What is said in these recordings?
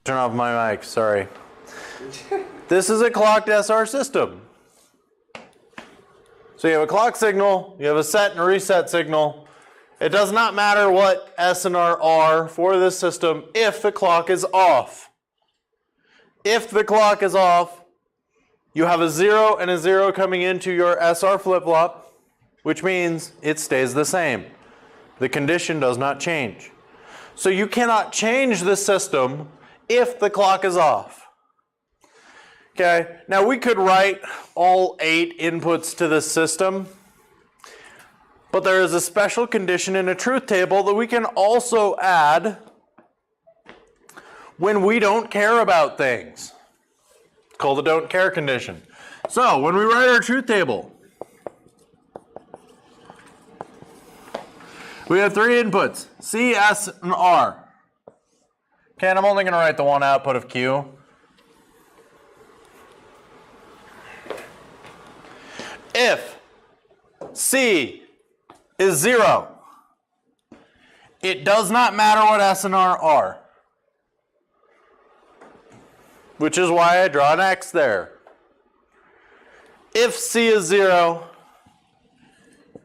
Turn off my mic, sorry. This is a clocked SR system. So you have a clock signal, you have a set and a reset signal. It does not matter what S and R are for this system if the clock is off. If the clock is off, you have a 0 and a 0 coming into your SR flip-flop, which means it stays the same. The condition does not change. So you cannot change the system if the clock is off. Okay, now we could write all 8 inputs to this system, but there is a special condition in a truth table that we can also add when we don't care about things. It's called the don't care condition. So when we write our truth table, we have 3 inputs, C, S, and R. Okay, and I'm only going to write the one output of Q. If C is 0, it does not matter what S and R are, which is why I draw an X there. If C is 0,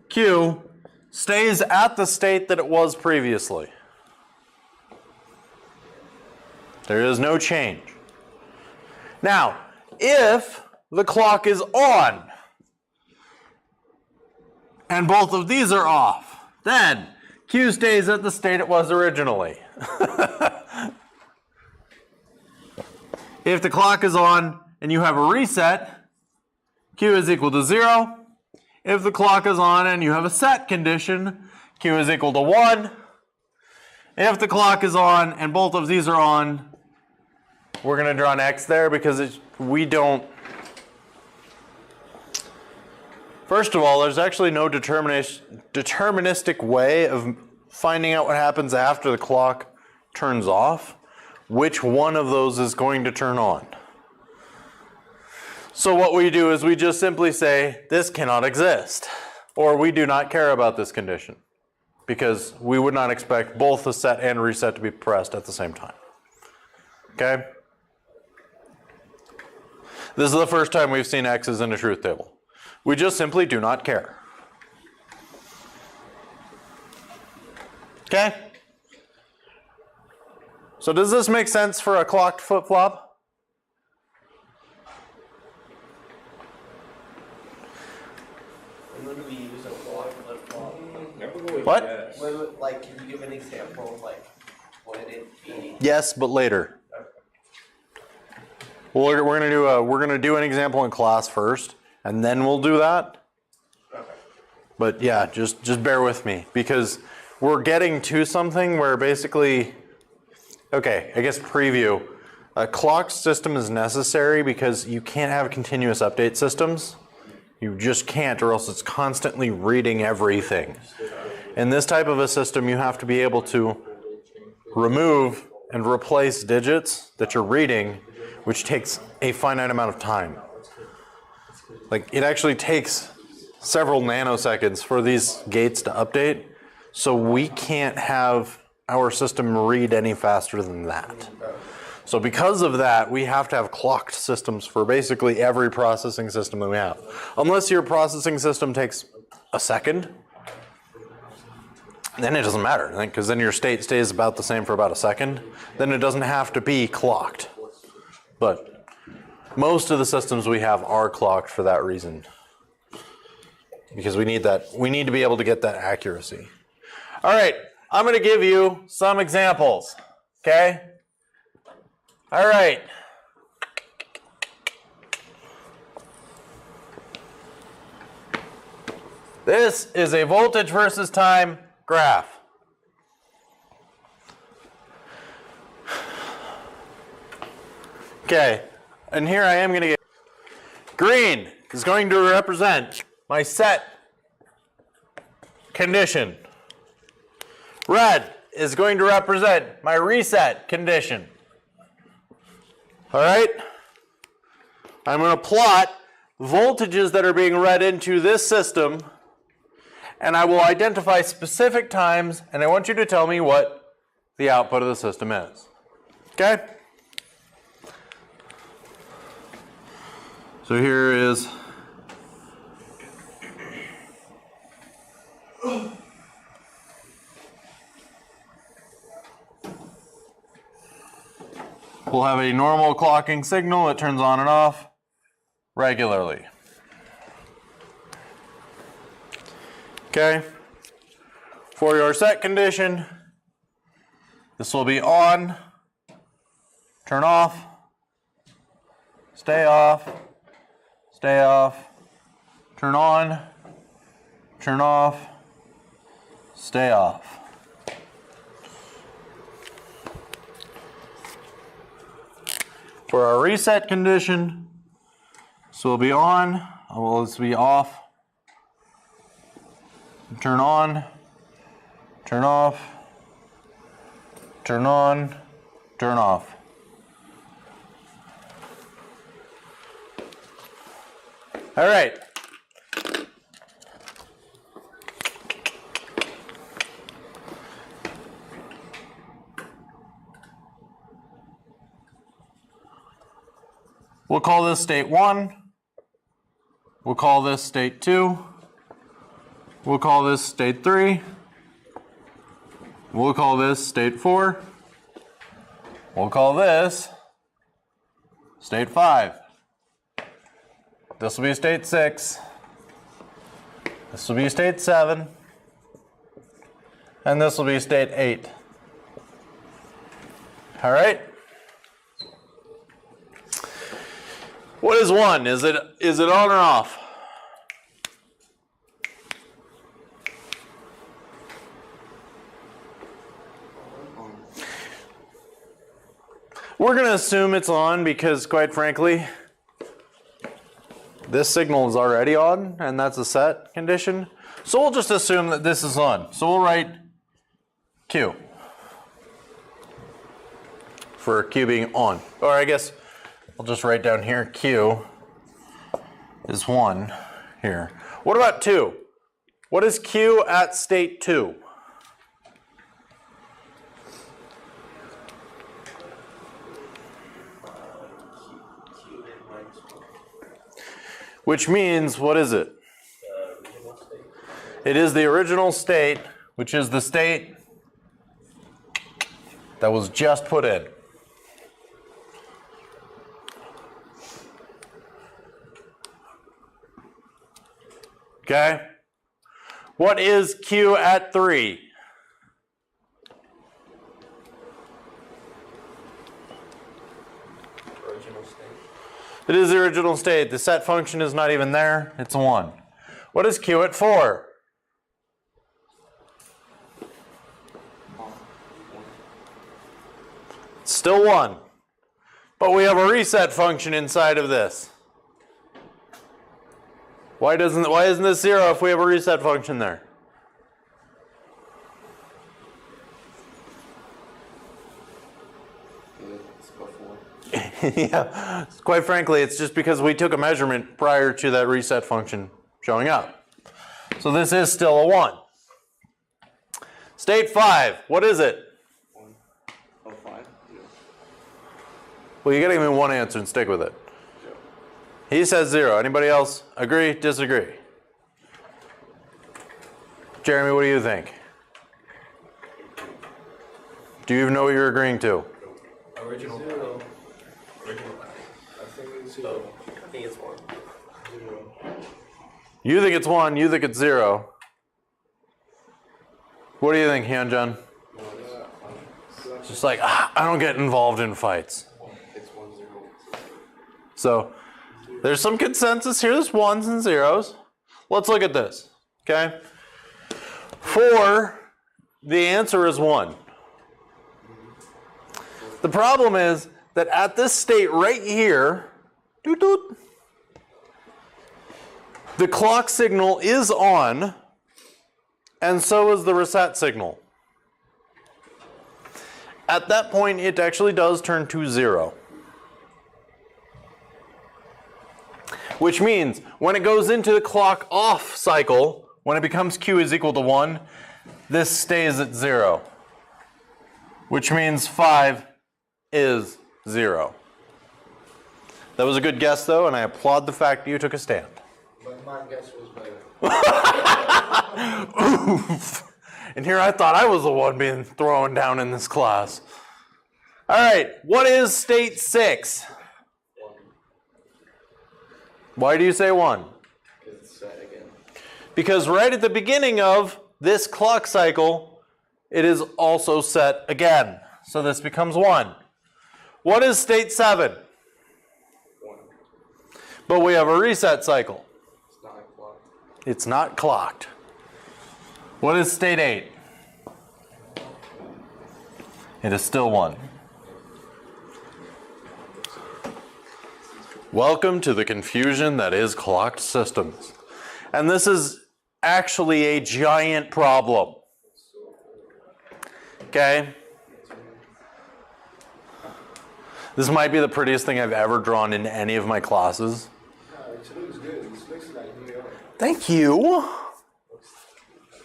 Q stays at the state that it was previously. There is no change. Now, if the clock is on and both of these are off, then Q stays at the state it was originally. If the clock is on and you have a reset, Q is equal to 0. If the clock is on and you have a set condition, Q is equal to 1. If the clock is on and both of these are on, we're going to draw an X there because we don't. First of all, there's actually no deterministic way of finding out what happens after the clock turns off. Which one of those is going to turn on? So what we do is we just simply say, this cannot exist, or we do not care about this condition, because we would not expect both the set and reset to be pressed at the same time. Okay? This is the first time we've seen X's in a truth table. We just simply do not care. Okay? So does this make sense for a clocked flip-flop? When we use a clock flip-flop? What? Like, can you give an example of like what it'd be? Yes, but later. Well, we're gonna do an example in class first, and then we'll do that. Okay. But yeah, just bear with me because we're getting to something where basically, okay, I guess preview. A clocked system is necessary because you can't have continuous update systems. You just can't, or else it's constantly reading everything. In this type of a system, you have to be able to remove and replace digits that you're reading, which takes a finite amount of time. Like, it actually takes several nanoseconds for these gates to update, so we can't have our system read any faster than that. So because of that, we have to have clocked systems for basically every processing system that we have. Unless your processing system takes a second, then it doesn't matter, because then your state stays about the same for about a second. Then it doesn't have to be clocked. But most of the systems we have are clocked for that reason. Because we need that, we need to be able to get that accuracy. All right, I'm going to give you some examples, okay? All right. This is a voltage versus time graph. Okay, and here I am going to get green is going to represent my set condition. Red is going to represent my reset condition. All right? I'm going to plot voltages that are being read into this system, and I will identify specific times, and I want you to tell me what the output of the system is. Okay? So here is we'll have a normal clocking signal. It turns on and off regularly. Okay. For your set condition, this will be on, turn off, stay off, stay off, turn on, turn off, stay off. For our reset condition, this will be on, well, this will be off, turn on, turn off, turn on, turn off. All right. We'll call this state 1. We'll call this state 2. We'll call this state 3. We'll call this state 4. We'll call this state 5. This will be state 6. This will be state 7. And this will be state 8. All right? What is 1? Is it on or off? We're going to assume it's on because, quite frankly, this signal is already on, and that's a set condition. So we'll just assume that this is on. So we'll write Q for Q being on. Or I guess I'll just write down here Q is 1 here. What about 2? What is Q at state 2? Which means, what is it? It is the original state, which is the state that was just put in. Okay? What is Q at 3? It is the original state. The set function is not even there. It's 1. What is Q at 4? It's still 1. But we have a reset function inside of this. Why isn't this 0 if we have a reset function there? Yeah, quite frankly, it's just because we took a measurement prior to that reset function showing up. So this is still a 1. State 5, what is it? 1. Oh, 5? 0. Well, you gotta give me one answer and stick with it. 0. He says 0. Anybody else agree, disagree? Jeremy, what do you think? Do you even know what you're agreeing to? Original. 0. Original. I think it's 0. I think it's 1. 0. You think it's 1, you think it's 0. What do you think, Hyunjun? Just like, I don't get involved in fights. It's 1, 0. So there's some consensus here. There's 1s and 0s. Let's look at this, okay? 4, the answer is 1. The problem is that at this state right here, doot doot, the clock signal is on, and so is the reset signal. At that point, it actually does turn to 0. Which means when it goes into the clock off cycle, when it becomes Q is equal to 1, this stays at 0. Which means 5 is 0. That was a good guess, though, and I applaud the fact that you took a stand. But my guess was better. Oof. And here I thought I was the one being thrown down in this class. All right, what is state 6? Why do you say 1? Because it's set again. Because right at the beginning of this clock cycle, it is also set again. So this becomes 1. What is state 7? 1. But we have a reset cycle. It's not clocked. It's not clocked. What is state 8? It is still 1. Welcome to the confusion that is clocked systems. And this is actually a giant problem. Okay? This might be the prettiest thing I've ever drawn in any of my classes. No, it looks good. It looks like New York. Thank you.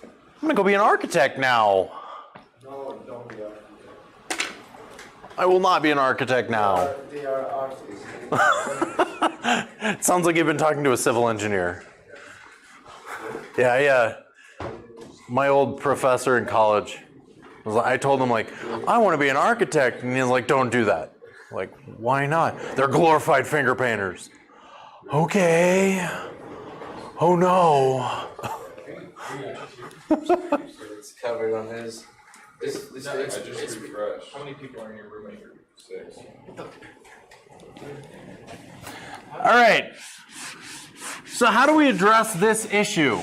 I'm gonna go be an architect now. No, don't be architect. I will not be an architect now. They are artists. It sounds like you've been talking to a civil engineer. Yeah. My old professor in college, I told him, like, I want to be an architect. And he's like, don't do that. Like, why not? They're glorified finger painters. Okay. Oh, no. It's covered on his. This No, I just refreshed. How many people are in your room at your 6? All right. So how do we address this issue?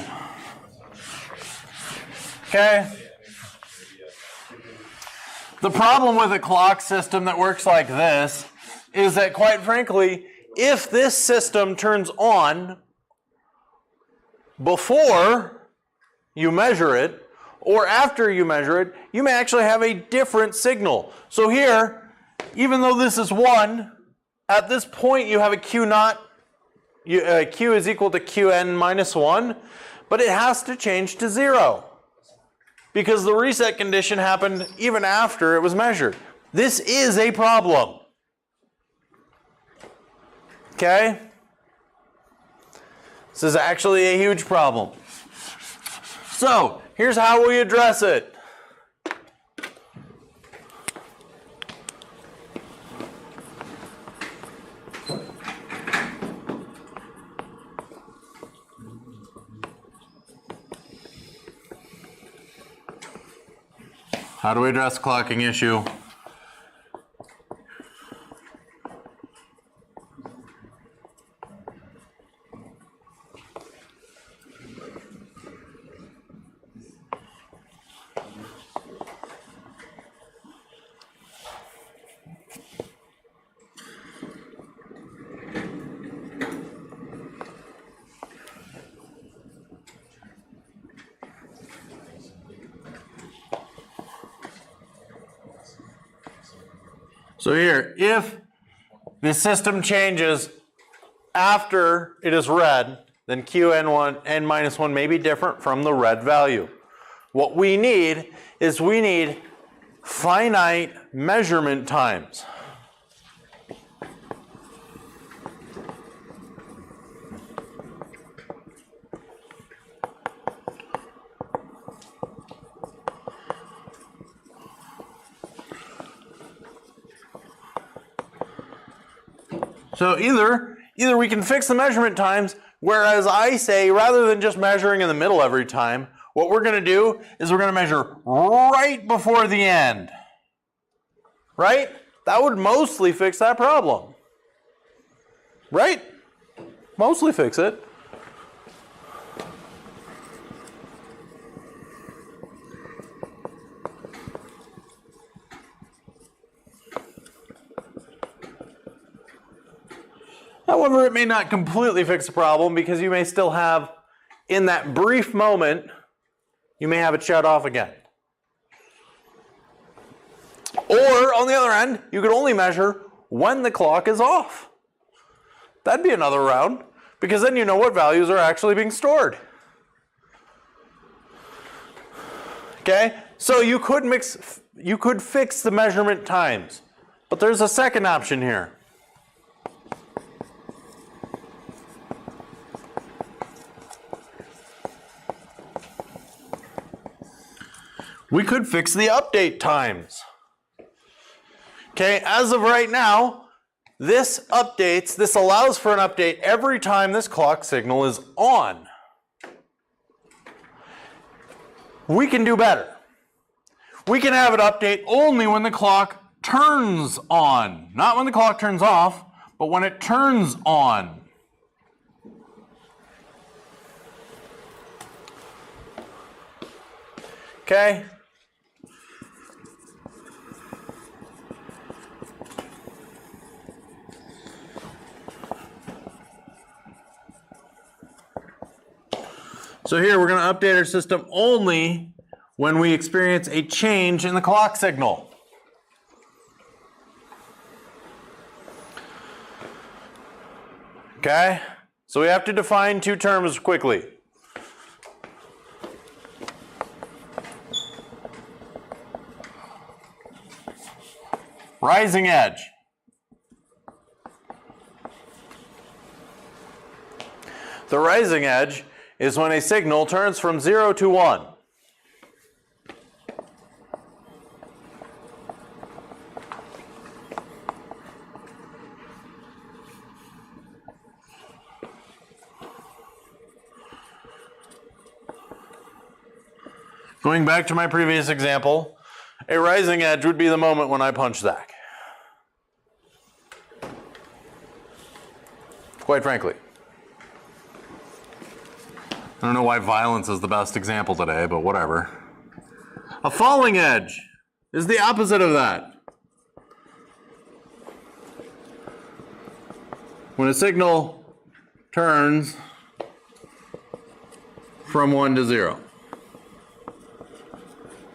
Okay. The problem with a clock system that works like this is that, quite frankly, if this system turns on before you measure it or after you measure it, you may actually have a different signal. So here, even though this is 1, at this point you have a Q naught. Q is equal to Qn minus 1, but it has to change to 0 because the reset condition happened even after it was measured. This is a problem. Okay? This is actually a huge problem. So, here's how we address it. How do we address the clocking issue? So here, if the system changes after it is read, then Qn1, n minus 1 may be different from the read value. What we need is finite measurement times. So either we can fix the measurement times, whereas I say rather than just measuring in the middle every time, what we're going to do is we're going to measure right before the end. Right? That would mostly fix that problem. Right? Mostly fix it. However, it may not completely fix the problem because you may still have, in that brief moment, you may have it shut off again. Or, on the other end, you could only measure when the clock is off. That'd be another round, because then you know what values are actually being stored. Okay? So you could fix the measurement times. But there's a second option here. we could fix the update times. Okay, as of right now, this allows for an update every time this clock signal is on. We can do better. We can have it update only when the clock turns on, not when the clock turns off, but when it turns on. Okay? So here we're going to update our system only when we experience a change in the clock signal. Okay? So we have to define two terms quickly. Rising edge. The rising edge is when a signal turns from 0 to 1. Going back to my previous example, a rising edge would be the moment when I punch Zach. Quite frankly. I don't know why violence is the best example today, but whatever. A falling edge is the opposite of that. When a signal turns from 1 to 0.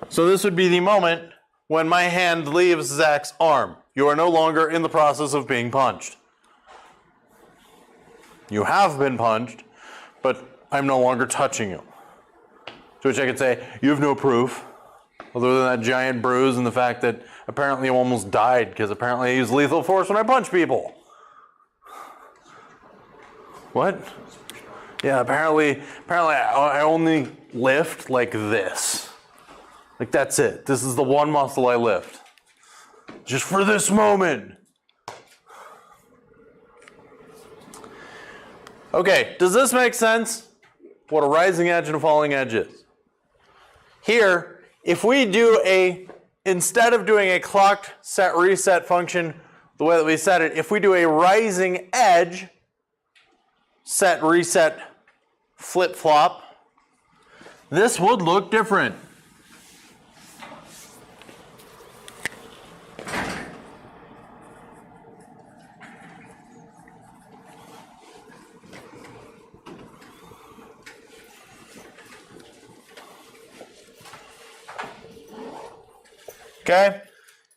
So this would be the moment when my hand leaves Zach's arm. You are no longer in the process of being punched. You have been punched, but I'm no longer touching you. To which I could say, you have no proof, other than that giant bruise and the fact that apparently you almost died, because apparently I use lethal force when I punch people. What? Yeah, apparently I only lift like this. Like that's it. This is the one muscle I lift. Just for this moment. Okay, does this make sense? What a rising edge and a falling edge is. Here, if we do instead of doing a clocked set reset function the way that we set it, if we do a rising edge set reset flip flop, this would look different. Okay,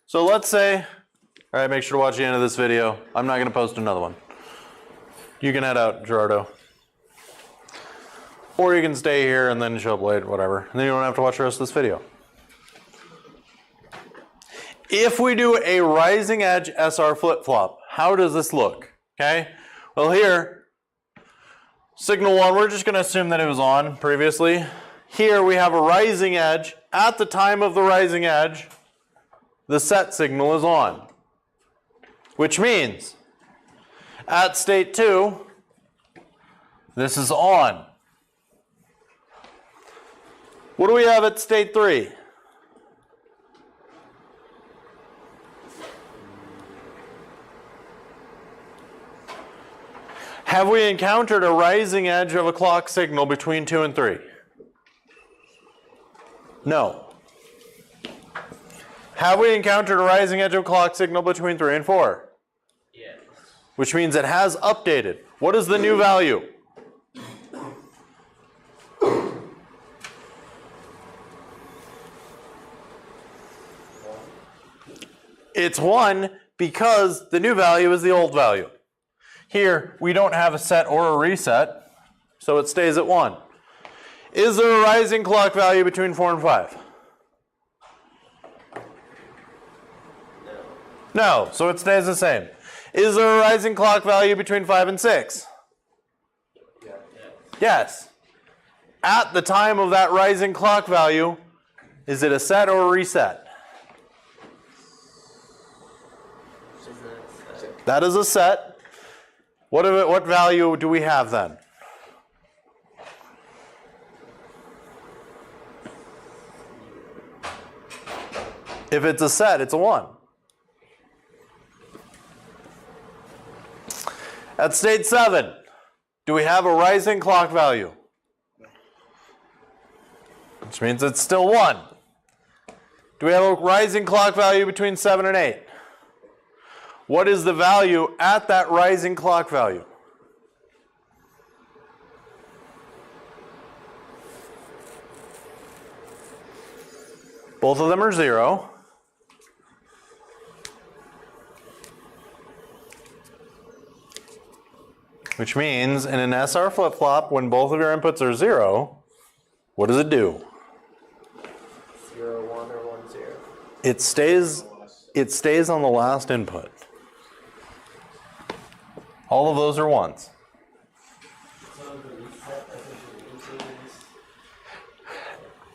so let's say, all right, make sure to watch the end of this video. I'm not going to post another one. You can head out, Gerardo. Or you can stay here and then show up late, whatever. And then you don't have to watch the rest of this video. If we do a rising edge SR flip-flop, how does this look? Okay, well here, signal 1, we're just going to assume that it was on previously. Here we have a rising edge. At the time of the rising edge, the set signal is on, which means at state 2, this is on. What do we have at state 3? Have we encountered a rising edge of a clock signal between 2 and 3? No. Have we encountered a rising edge of a clock signal between 3 and 4? Yes. Which means it has updated. What is the new value? It's 1 because the new value is the old value. Here, we don't have a set or a reset, so it stays at 1. Is there a rising clock value between 4 and 5? No, so it stays the same. Is there a rising clock value between 5 and 6? Yeah. Yes. At the time of that rising clock value, Is it a set or a reset? That is a set. What value do we have then? If it's a set, it's a 1. At state 7, do we have a rising clock value? Which means it's still 1. Do we have a rising clock value between 7 and 8? What is the value at that rising clock value? Both of them are 0. Which means in an SR flip-flop, when both of your inputs are 0, what does it do? 0, 1, or 1, 0. It stays on the last input. All of those are 1s.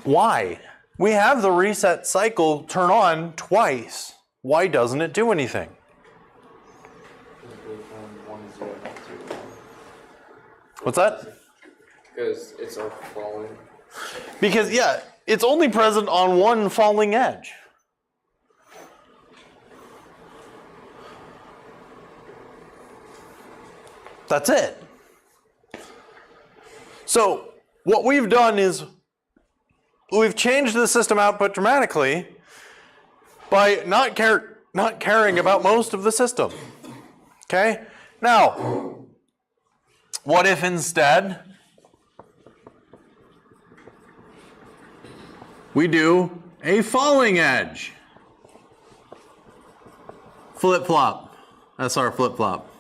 Why? We have the reset cycle turn on twice. Why doesn't it do anything? What's that? Because it's all falling. Because, yeah, it's only present on one falling edge. That's it. So, what we've done is we've changed the system output dramatically by not caring about most of the system. Okay? Now, what if instead we do a falling edge flip-flop, SR flip-flop?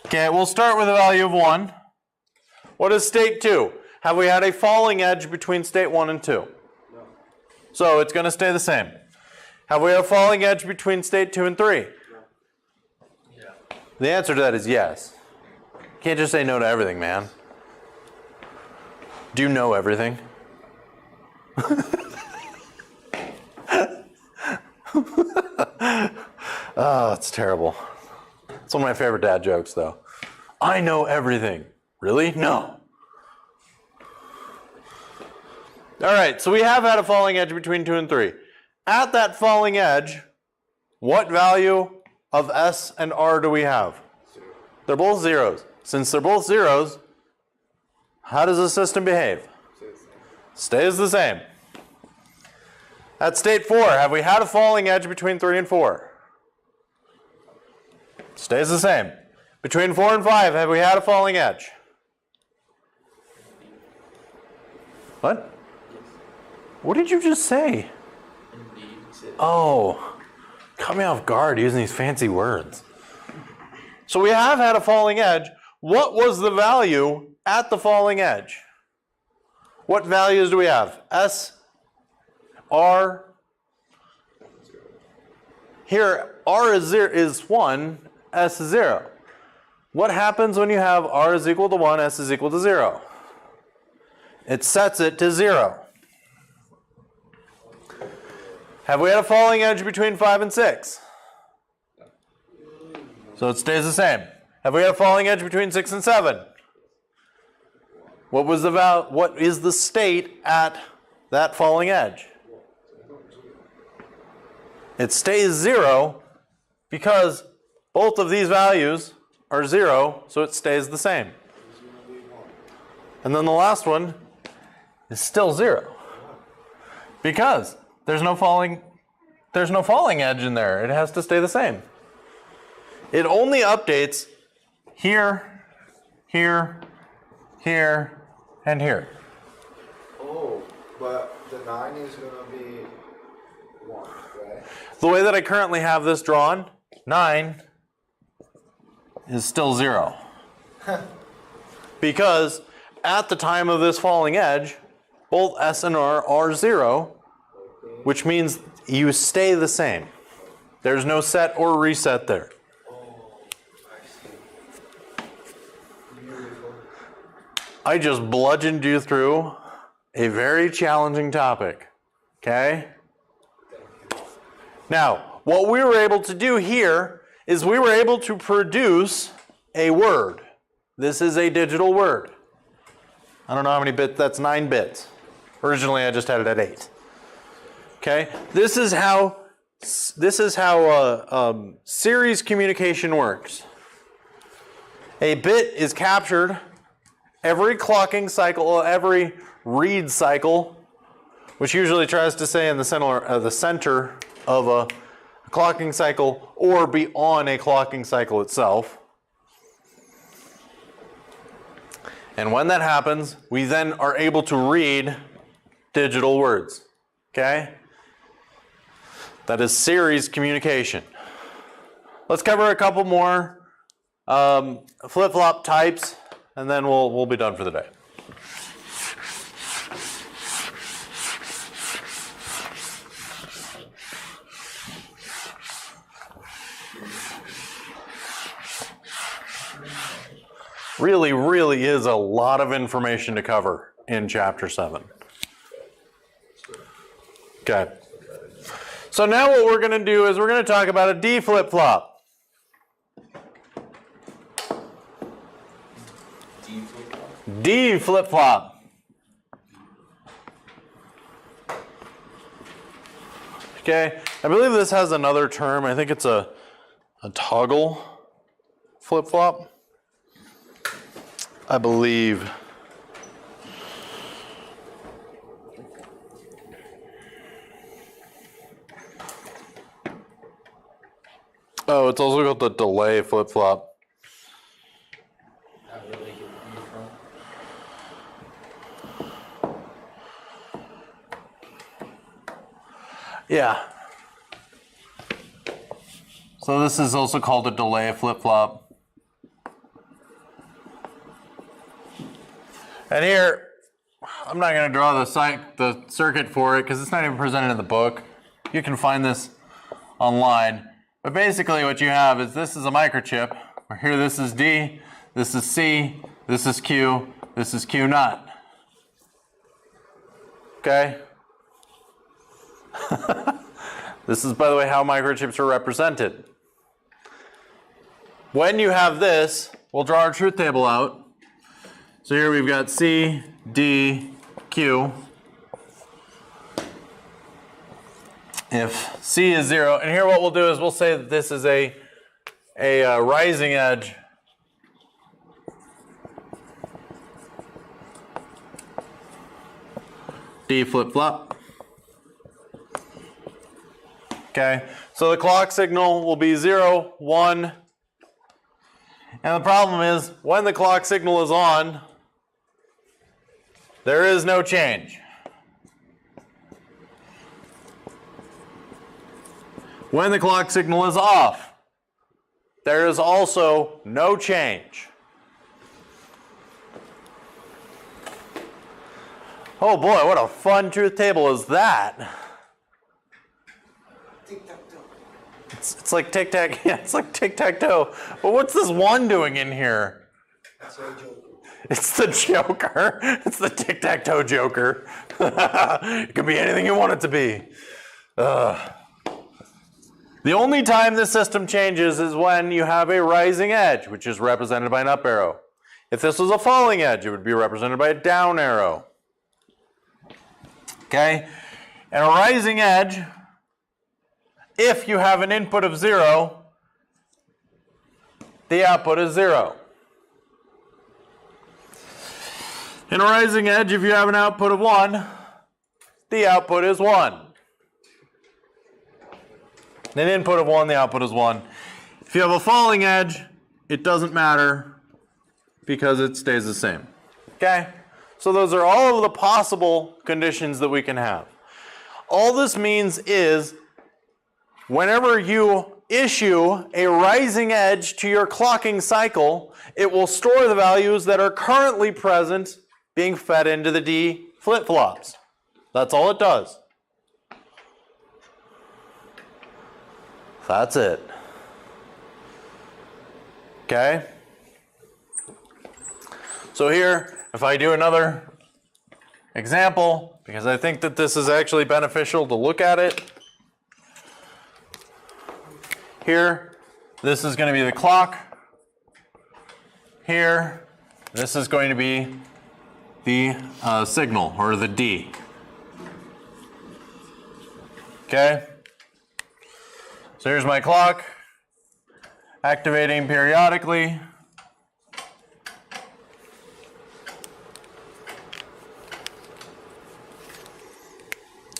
Okay, we'll start with a value of 1. What is state 2? Have we had a falling edge between state 1 and 2? No. So it's going to stay the same. Have we had a falling edge between state 2 and 3? No. Yeah. The answer to that is yes. You can't just say no to everything, man. Do you know everything? Oh, it's terrible. It's one of my favorite dad jokes, though. I know everything. Really? No. All right, so we have had a falling edge between 2 and 3. At that falling edge, what value of S and R do we have? 0. They're both zeros. Since they're both zeros, how does the system behave? Stays the same. At state 4, have we had a falling edge between 3 and 4? Stays the same. Between 4 and 5, have we had a falling edge? What? What did you just say? Oh, caught me off guard using these fancy words. So we have had a falling edge. What was the value at the falling edge? What values do we have? S, R. Here, R is 1, S is 0. What happens when you have R is equal to 1, S is equal to 0? It sets it to 0. Have we had a falling edge between 5 and 6? So it stays the same. Have we had a falling edge between 6 and 7? What is the state at that falling edge? It stays 0 because both of these values are 0, so it stays the same. And then the last one is still 0 because there's no falling edge in there. It has to stay the same. It only updates here, here, here, and here. Oh, but the 9 is going to be 1, right? The way that I currently have this drawn, 9 is still 0. Because at the time of this falling edge, both S and R are 0, which means you stay the same. There's no set or reset there. Oh, I see. Beautiful. I just bludgeoned you through a very challenging topic, okay? Now, what we were able to do here is we were able to produce a word. This is a digital word. I don't know how many bits, that's 9 bits. Originally I just had it at 8. Okay, this is how series communication works. A bit is captured every clocking cycle, every read cycle, which usually tries to say in the center of a clocking cycle or be on a clocking cycle itself. And when that happens, we then are able to read digital words. Okay? That is series communication. Let's cover a couple more flip-flop types, and then we'll be done for the day. Really is a lot of information to cover in Chapter 7. Okay. So now what we're going to do is we're going to talk about a D flip-flop. D flip-flop. Okay. I believe this has another term. I think it's a toggle flip-flop. I believe. Oh, it's also called the delay flip-flop. Not really get you from. Yeah. So this is also called a delay flip-flop. And here, I'm not going to draw the circuit for it because it's not even presented in the book. You can find this online. But basically what you have is this is a microchip. Where here this is D, this is C, this is Q, this is Q naught. Okay? This is, by the way, how microchips are represented. When you have this, we'll draw our truth table out. So here we've got C, D, Q. If C is 0, and here what we'll do is we'll say that this is a rising edge. D flip-flop. Okay, so the clock signal will be 0, 1. And the problem is, when the clock signal is on, there is no change. When the clock signal is off, there is also no change. Oh boy, what a fun truth table is that. It's like tic-tac, yeah, it's like tic-tac-toe. But what's this 1 doing in here? It's the Joker. It's the tic-tac-toe Joker. It could be anything you want it to be. The only time the system changes is when you have a rising edge, which is represented by an up arrow. If this was a falling edge, it would be represented by a down arrow. Okay? And a rising edge, if you have an input of 0, the output is 0. In a rising edge, if you have an output of 1, the output is 1. An input of 1, the output is 1. If you have a falling edge, it doesn't matter because it stays the same. Okay? So those are all of the possible conditions that we can have. All this means is whenever you issue a rising edge to your clocking cycle, it will store the values that are currently present being fed into the D flip-flops. That's all it does. That's it. Okay? So here, if I do another example, because I think that this is actually beneficial to look at it. Here, this is going to be the clock. Here, this is going to be the signal, or the D. Okay? So here's my clock, activating periodically.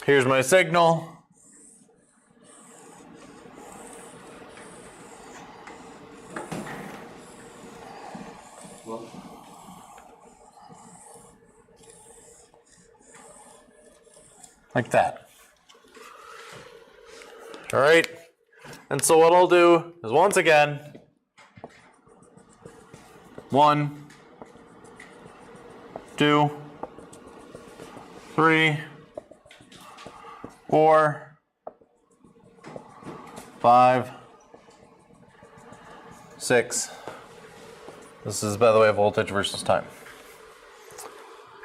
Here's my signal. Like that. All right. And so what I'll do is once again, 1, 2, 3, 4, 5, 6. This is, by the way, voltage versus time.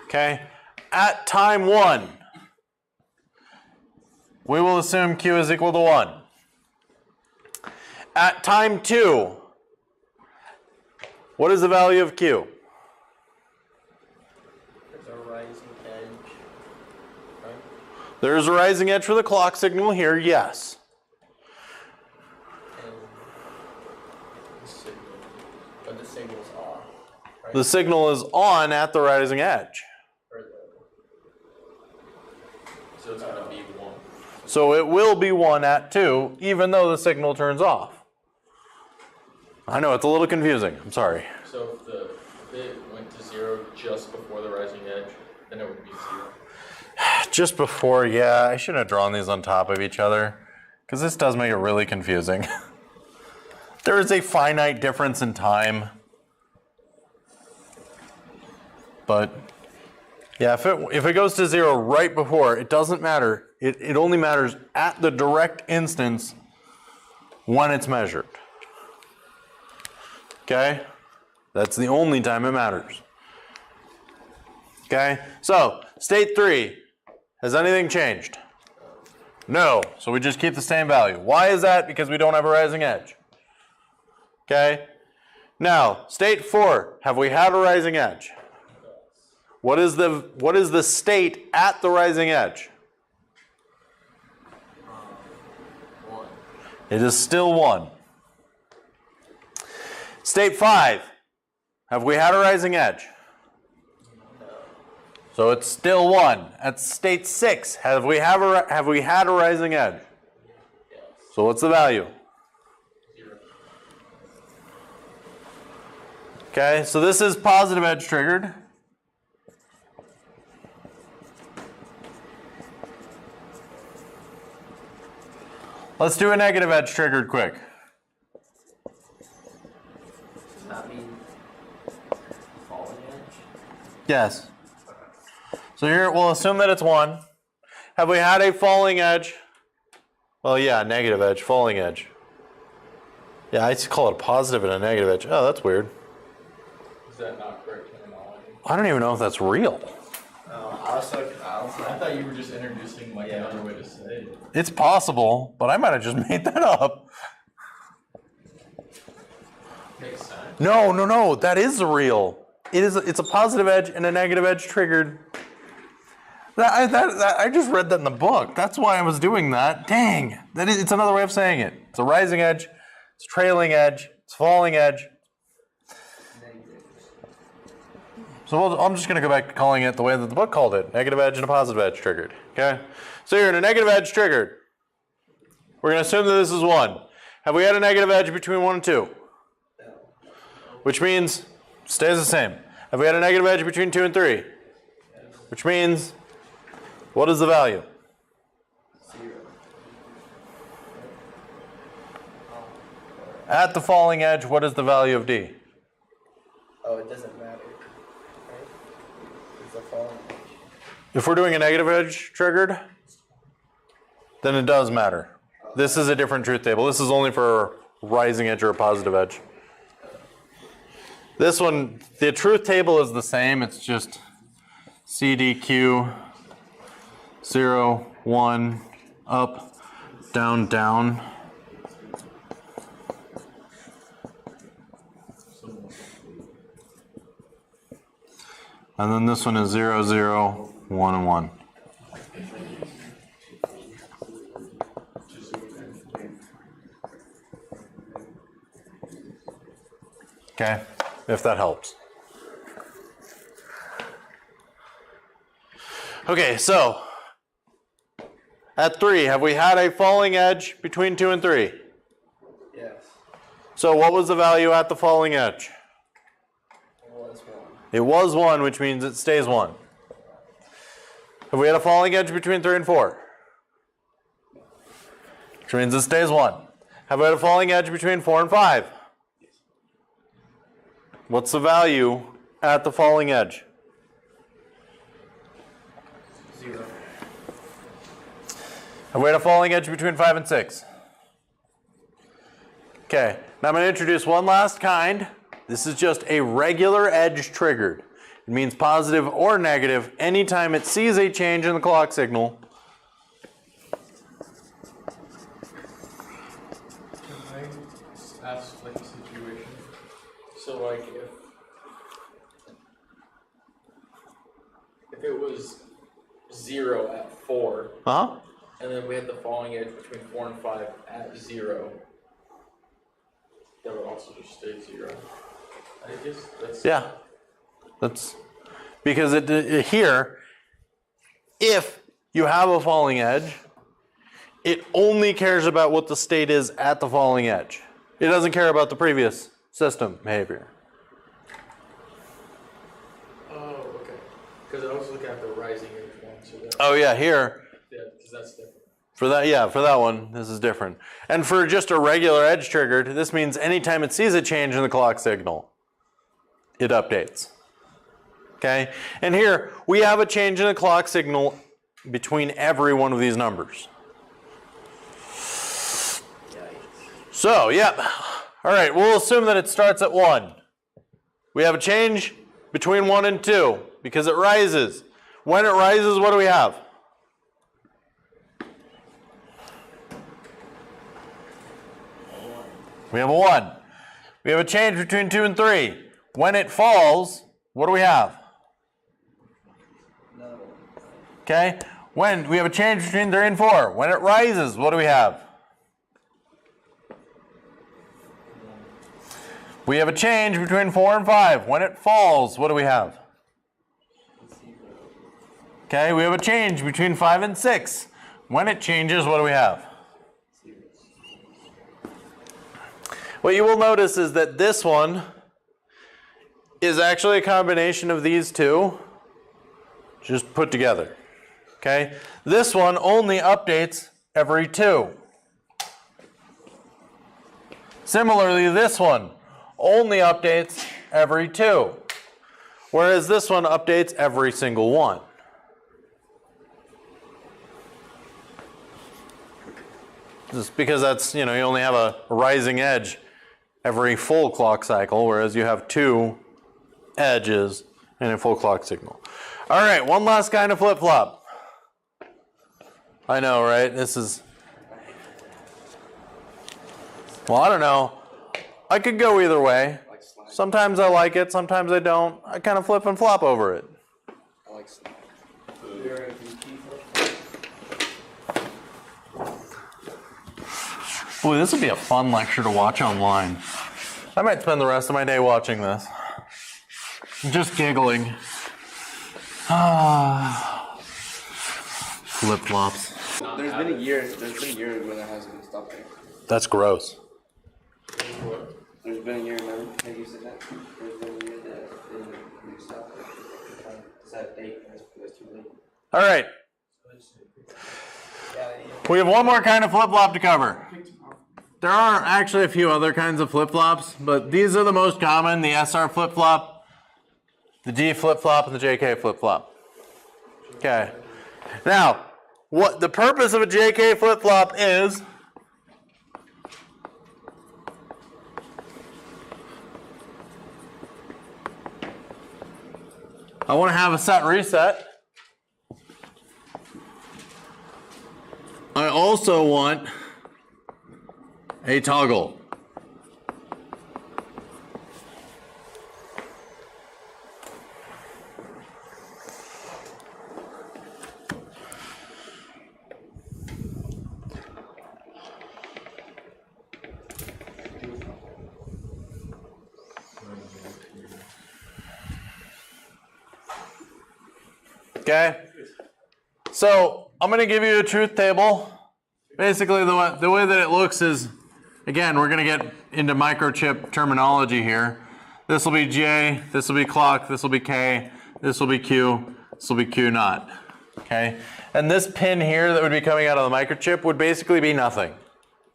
Okay. At time 1, we will assume Q is equal to 1. At time 2, what is the value of Q? There's a rising edge, right? There is a rising edge for the clock signal here, yes. And the signal, but the signal's off, right? The signal is on at the rising edge. Or So it's gonna be 1. So it will be 1 at 2, even though the signal turns off. I know, it's a little confusing. I'm sorry. So if the bit went to 0 just before the rising edge, then it would be 0. Just before, yeah, I shouldn't have drawn these on top of each other, because this does make it really confusing. There is a finite difference in time. But, yeah, if it goes to 0 right before, it doesn't matter. It only matters at the direct instance when it's measured. Okay? That's the only time it matters. Okay? So, state 3. Has anything changed? No. So we just keep the same value. Why is that? Because we don't have a rising edge. Okay? Now, state 4. Have we had a rising edge? What is the state at the rising edge? 1. It is still 1. State 5. Have we had a rising edge? No. So it's still 1. At state 6, have we had a rising edge? Yes. So what's the value? 0. Okay, so this is positive edge triggered. Let's do a negative edge triggered quick. Does that mean falling edge? Yes. So here we'll assume that it's 1. Have we had a falling edge? Well, yeah, negative edge, falling edge. Yeah, I just call it a positive and a negative edge. Oh, that's weird. Is that not correct terminology? I don't even know if that's real. I thought you were just introducing like another way to say it. It's possible, but I might have just made that up. Makes sense. No, that is real. It's a positive edge and a negative edge triggered. I just read that in the book. That's why I was doing that. Dang, it's another way of saying it. It's a rising edge, it's a trailing edge, it's a falling edge. So I'm just going to go back to calling it the way that the book called it, negative edge and a positive edge triggered. Okay? So here in a negative edge triggered, we're going to assume that this is 1. Have we had a negative edge between 1 and 2? No. Which means stays the same. Have we had a negative edge between 2 and 3? Yes. Which means what is the value? 0. At the falling edge, what is the value of D? Oh, it doesn't matter. Right? It's a falling edge. If we're doing a negative edge triggered, then it does matter. This is a different truth table. This is only for a rising edge or a positive edge. This one, the truth table is the same. It's just CDQ 0, 1, up, down, down. And then this one is 0, 0, 1, and 1. Okay, if that helps. Okay, so at 3, have we had a falling edge between 2 and 3? Yes. So what was the value at the falling edge? It was 1. It was 1, which means it stays 1. Have we had a falling edge between 3 and 4? Which means it stays 1. Have we had a falling edge between 4 and 5? What's the value at the falling edge? 0. Have we had a falling edge between 5 and 6? Okay, now I'm going to introduce one last kind. This is just a regular edge triggered. It means positive or negative anytime it sees a change in the clock signal. Can I ask like a situation? So like if it was 0 at 4, Huh? and then we had the falling edge between 4 and 5 at 0, that would also just stay 0. I guess that's Yeah. That's because here, if you have a falling edge, it only cares about what the state is at the falling edge. It doesn't care about the previous system behavior. Oh, okay. Because I was looking at the rising edge one, so that, Oh yeah, here. yeah, because that's different. For that one, this is different. And for just a regular edge triggered, this means anytime it sees a change in the clock signal, it updates. Okay? And here, we have a change in the clock signal between every one of these numbers. So, yeah. All right, we'll assume that it starts at 1. We have a change between 1 and 2 because it rises. When it rises, what do we have? We have a 1. We have a change between 2 and 3. When it falls, what do we have? No. Okay? When we have a change between 3 and 4. When it rises, what do we have? We have a change between 4 and 5. When it falls, what do we have? Okay, we have a change between 5 and 6. When it changes, what do we have? What you will notice is that this one is actually a combination of these two just put together. Okay? This one only updates every 2. Similarly, this one only updates every 2. Whereas this one updates every single one. Just because that's, you only have a rising edge every full clock cycle, whereas you have 2 edges in a full clock signal. All right, one last kind of flip-flop. I know, right? This is, well, I don't know. I could go either way. Sometimes I like it, sometimes I don't. I kind of flip and flop over it. I like slide. Boy, this would be a fun lecture to watch online. I might spend the rest of my day watching this. Just giggling. Flip-flops. There's been years when there hasn't been stuff there. That's gross. There's been a year, remember? Have you said that? There's been a year that didn't do stuff. Is that date? That's too late. All right. We have one more kind of flip-flop to cover. There are actually a few other kinds of flip-flops, but these are the most common: the SR flip-flop, the D flip-flop, and the JK flip-flop. Okay. Now, what the purpose of a JK flip-flop is I want to have a set reset. I also want a toggle. Okay, so I'm going to give you a truth table. Basically, the way that it looks is, again, we're going to get into microchip terminology here. This will be J, this will be clock, this will be K, this will be Q, this will be Q naught. Okay, and this pin here that would be coming out of the microchip would basically be nothing.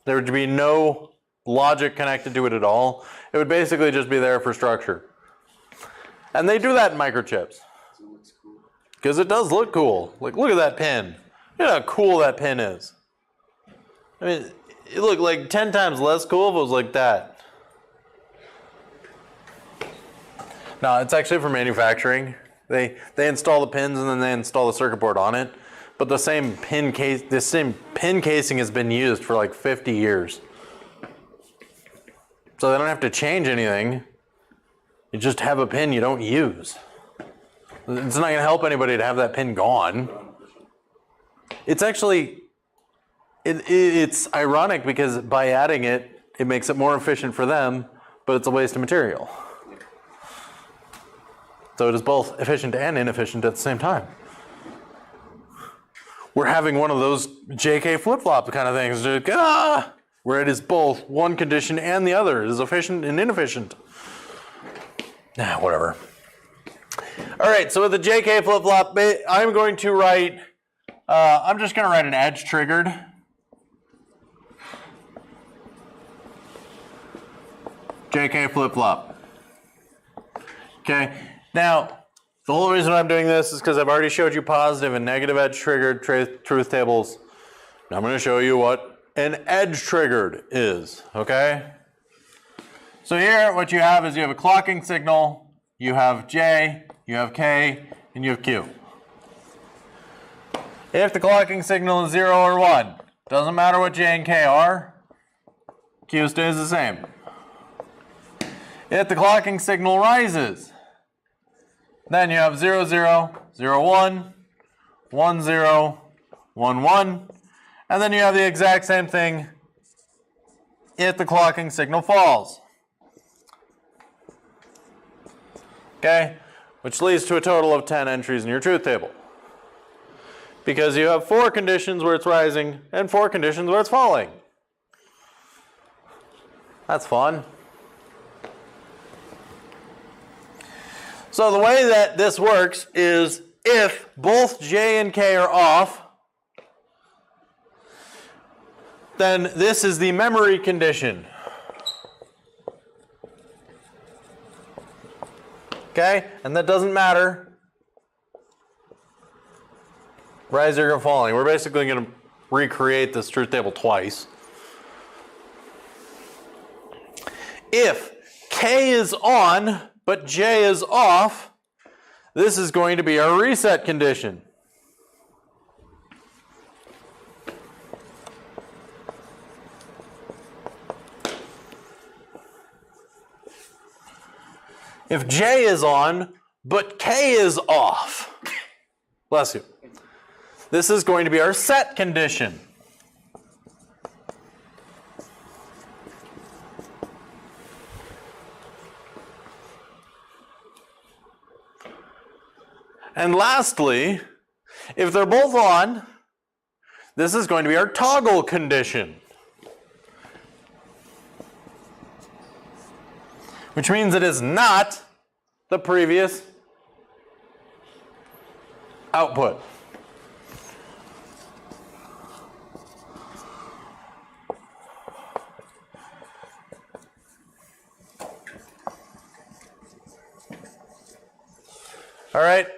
There would be no logic connected to it at all. It would basically just be there for structure. And they do that in microchips. Because it does look cool. Like, look at that pin. Look at how cool that pin is. I mean, it looked like 10 times less cool if it was like that. No, it's actually for manufacturing. They install the pins and then they install the circuit board on it. But the same pin casing has been used for like 50 years. So they don't have to change anything. You just have a pin you don't use. It's not going to help anybody to have that pin gone. It's actually, it's ironic because by adding it, it makes it more efficient for them, but it's a waste of material. So it is both efficient and inefficient at the same time. We're having one of those JK flip-flop kind of things, where it is both one condition and the other. It is efficient and inefficient. Whatever. All right, so with the JK flip-flop, I'm going to write, I'm just going to write an edge triggered. JK flip-flop. Okay, now, the whole reason I'm doing this is because I've already showed you positive and negative edge triggered truth tables. Now I'm going to show you what an edge triggered is, okay? So here, what you have is you have a clocking signal, you have J, you have K, and you have Q. If the clocking signal is 0 or 1, doesn't matter what J and K are, Q stays the same. If the clocking signal rises, then you have 0, 0, 0, 1, 1, 0, 1, 1, and then you have the exact same thing if the clocking signal falls. Okay? Which leads to a total of 10 entries in your truth table. Because you have 4 conditions where it's rising and 4 conditions where it's falling. That's fun. So the way that this works is if both J and K are off, then this is the memory condition. Okay? And that doesn't matter rising or falling. We're basically going to recreate this truth table twice. If K is on, but J is off, this is going to be our reset condition. If J is on, but K is off, bless you, this is going to be our set condition. And lastly, if they're both on, this is going to be our toggle condition. Which means it is not the previous output. All right.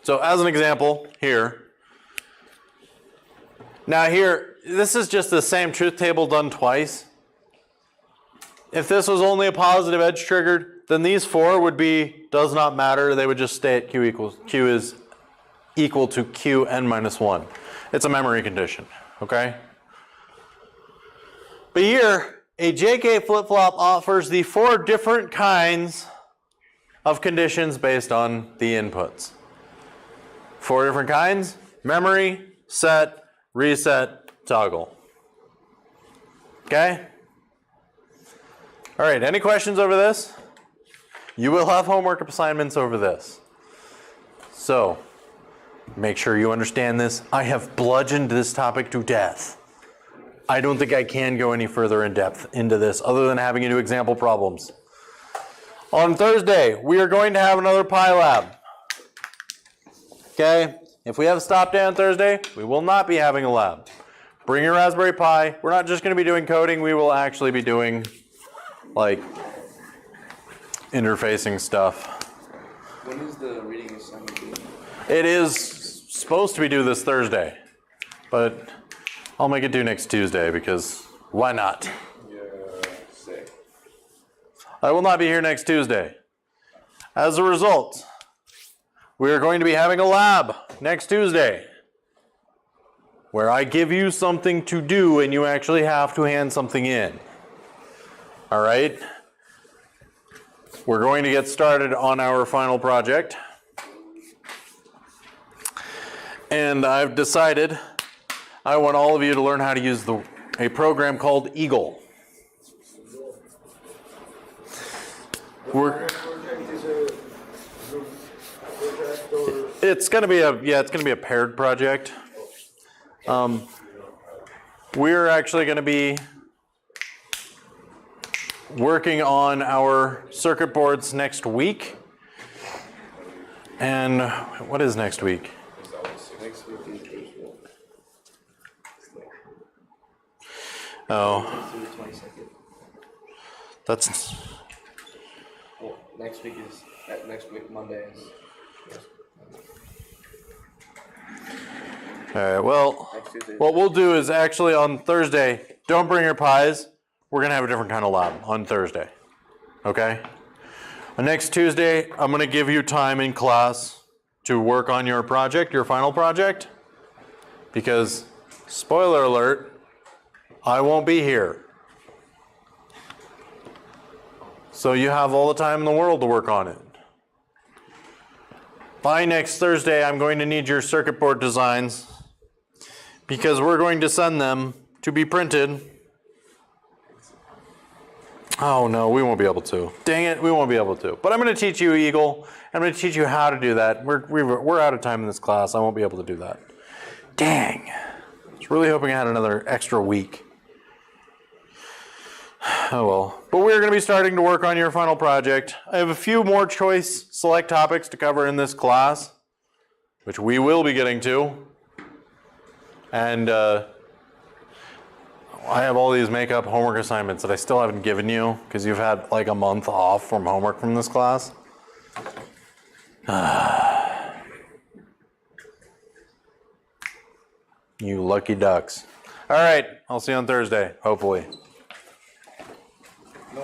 So as an example here, now here, this is just the same truth table done twice. If this was only a positive edge triggered, then these 4 would be does not matter. They would just stay at Q is equal to Qn minus 1. It's a memory condition, okay? But here, a JK flip-flop offers the 4 different kinds of conditions based on the inputs. 4 different kinds: memory, set, reset, toggle. Okay? All right, any questions over this? You will have homework assignments over this. So, make sure you understand this. I have bludgeoned this topic to death. I don't think I can go any further in depth into this other than having you do example problems. On Thursday, we are going to have another Pi Lab. Okay? If we have a stop day on Thursday, we will not be having a lab. Bring your Raspberry Pi. We're not just going to be doing coding. We will actually be doing, like, interfacing stuff. When is the reading assignment due? It is supposed to be due this Thursday, but I'll make it due next Tuesday because why not? Yeah, sick. I will not be here next Tuesday. As a result, we are going to be having a lab next Tuesday where I give you something to do and you actually have to hand something in. All right? We're going to get started on our final project. And I've decided I want all of you to learn how to use a program called Eagle. It's going to be a paired project. We're actually going to be working on our circuit boards next week. And what is next week? Next week is April. Oh, Through the 22nd. that's Well, next week, Monday is. all right. Well, Next Tuesday. what we'll do is actually on Thursday, don't bring your pies. We're going to have a different kind of lab on Thursday. Okay? Next Tuesday, I'm going to give you time in class to work on your project, your final project. Because, spoiler alert, I won't be here. So you have all the time in the world to work on it. By next Thursday, I'm going to need your circuit board designs because we're going to send them to be printed. Oh no, we won't be able to. Dang it, we won't be able to. But I'm going to teach you Eagle. I'm going to teach you how to do that. We're out of time in this class. I won't be able to do that. Dang. I was really hoping I had another extra week. Oh well. But we're going to be starting to work on your final project. I have a few more choice select topics to cover in this class, which we will be getting to. And I have all these make-up homework assignments that I still haven't given you because you've had like a month off from homework from this class. You lucky ducks. All right, I'll see you on Thursday, hopefully. No.